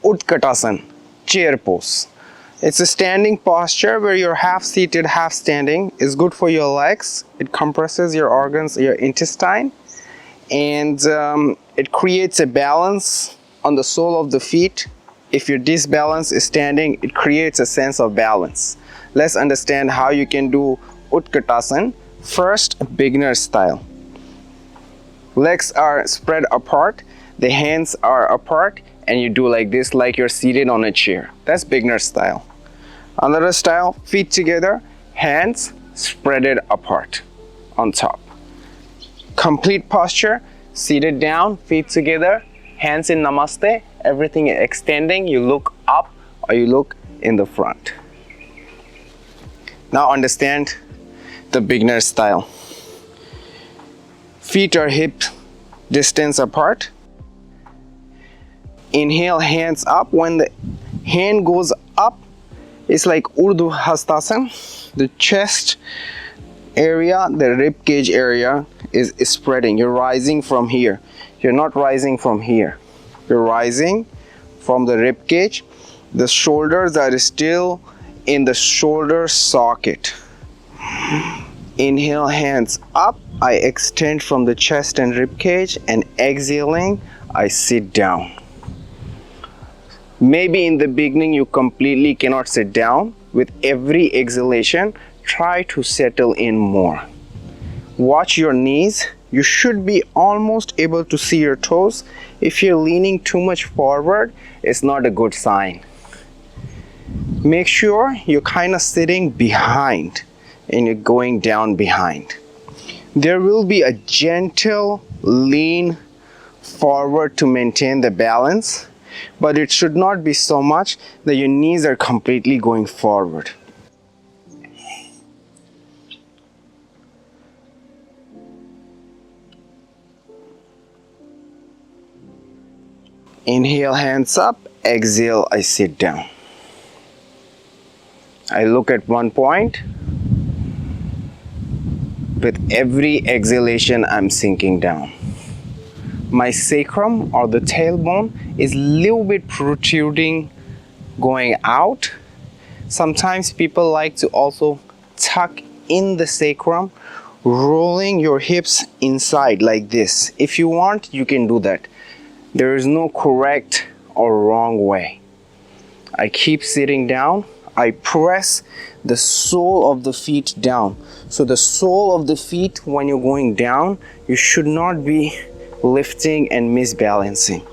Utkatasana, chair pose. It's a standing posture where you're half seated, half standing. It's good for your legs. It compresses your organs, your intestine, and it creates a balance on the sole of the feet. If your disbalance is standing, it creates a sense of balance. Let's understand how you can do Utkatasana. First, beginner style. Legs are spread apart, the hands are apart, and you do like this, like you're seated on a chair. That's beginner style. Another style, feet together, hands spreaded apart on top. Complete posture, seated down, feet together, hands in namaste, everything extending. You look up or you look in the front. Now understand the beginner style. Feet are hip distance apart. Inhale, hands up. When the hand goes up, it's like Urdhva Hastasana. The chest area, the rib cage area is spreading. You're rising from here. You're not rising from here. You're rising from the rib cage. The shoulders are still in the shoulder socket. Inhale, hands up. I extend from the chest and rib cage, and exhaling, I sit down. Maybe in the beginning you completely cannot sit down. With every exhalation, try to settle in more. Watch your knees. You should be almost able to see your toes. If you're leaning too much forward, it's not a good sign. Make sure you're kind of sitting behind and you're going down behind. There will be a gentle lean forward to maintain the balance, but it should not be so much that your knees are completely going forward. Inhale, hands up. Exhale, I sit down. I look at one point. With every exhalation, I'm sinking down. My sacrum or the tailbone is a little bit protruding, going out. Sometimes people like to also tuck in the sacrum, rolling your hips inside like this. If you want, you can do that. There is no correct or wrong way. I keep sitting down. I press the sole of the feet down. So the sole of the feet, when you're going down, you should not be lifting and misbalancing.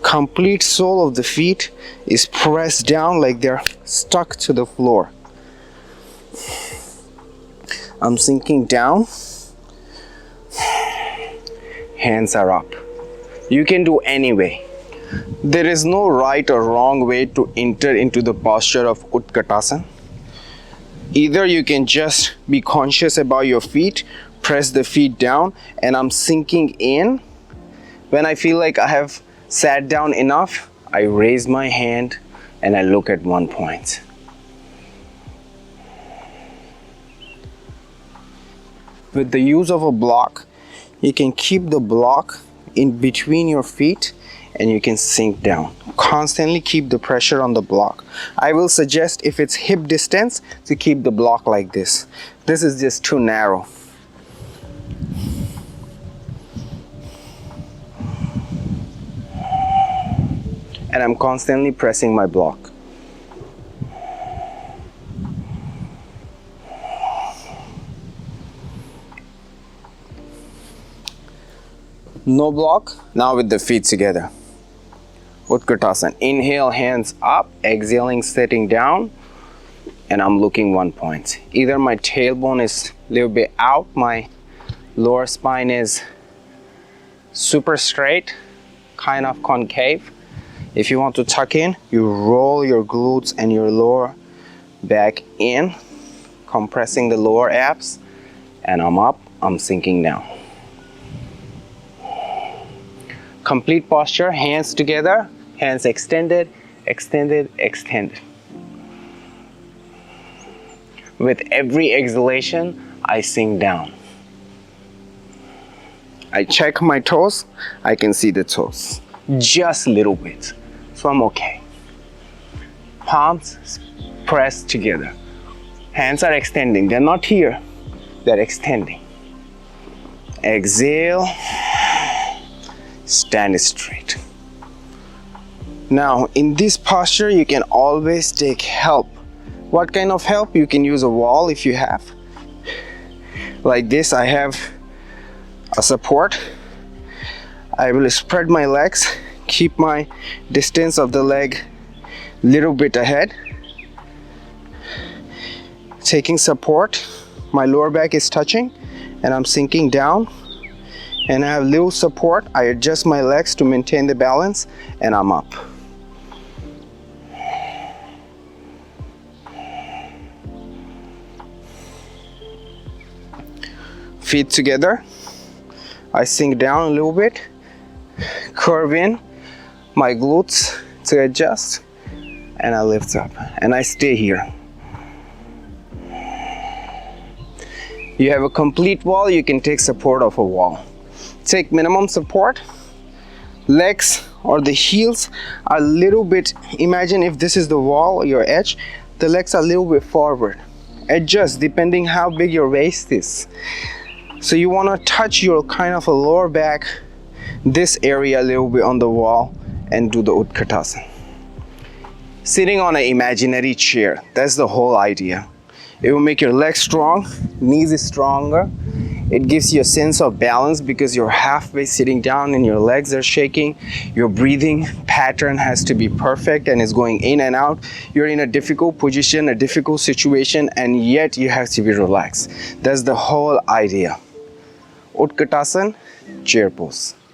Complete sole of the feet is pressed down like they're stuck to the floor. I'm sinking down. Hands are up. You can do any way. There is no right or wrong way to enter into the posture of Utkatasana. Either you can just be conscious about your feet, press the feet down, and I'm sinking in. When I feel like I have sat down enough, I raise my hand and I look at one point. With the use of a block, you can keep the block in between your feet and you can sink down. Constantly keep the pressure on the block. I will suggest, if it's hip distance, to keep the block like this. This is just too narrow. And I'm constantly pressing my block. No block. Now with the feet together. Utkatasana. Inhale, hands up. Exhaling, sitting down. And I'm looking one point. Either my tailbone is a little bit out, my lower spine is super straight, kind of concave. If you want to tuck in, you roll your glutes and your lower back in, compressing the lower abs. And I'm up, I'm sinking down. Complete posture, hands together, hands extended, extended, extended. With every exhalation, I sink down. I check my toes, I can see the toes. Just a little bit, so I'm okay. palms pressed together. Hands are extending, they're not here, they're extending. Exhale, stand straight. Now, in this posture, you can always take help. What kind of help? You can use a wall if you have. Like this, I have a support. I will spread my legs, keep my distance of the leg little bit ahead. Taking support, my lower back is touching and I'm sinking down. And I have little support. I adjust my legs to maintain the balance and I'm up. Feet together. I sink down a little bit, curve in my glutes to adjust, and I lift up and I stay here. You have a complete wall, you can take support of a wall. Take minimum support. Legs or the heels are a little bit, imagine if this is the wall, your edge, the legs are a little bit forward. Adjust depending how big your waist is. So you want to touch your kind of a lower back, this area a little bit on the wall, and do the Utkatasana. Sitting on an imaginary chair, that's the whole idea. It will make your legs strong, knees is stronger. It gives you a sense of balance because you're halfway sitting down and your legs are shaking. Your breathing pattern has to be perfect and is going in and out. You're in a difficult position, a difficult situation, and yet you have to be relaxed. That's the whole idea. Utkatasana, chair pose.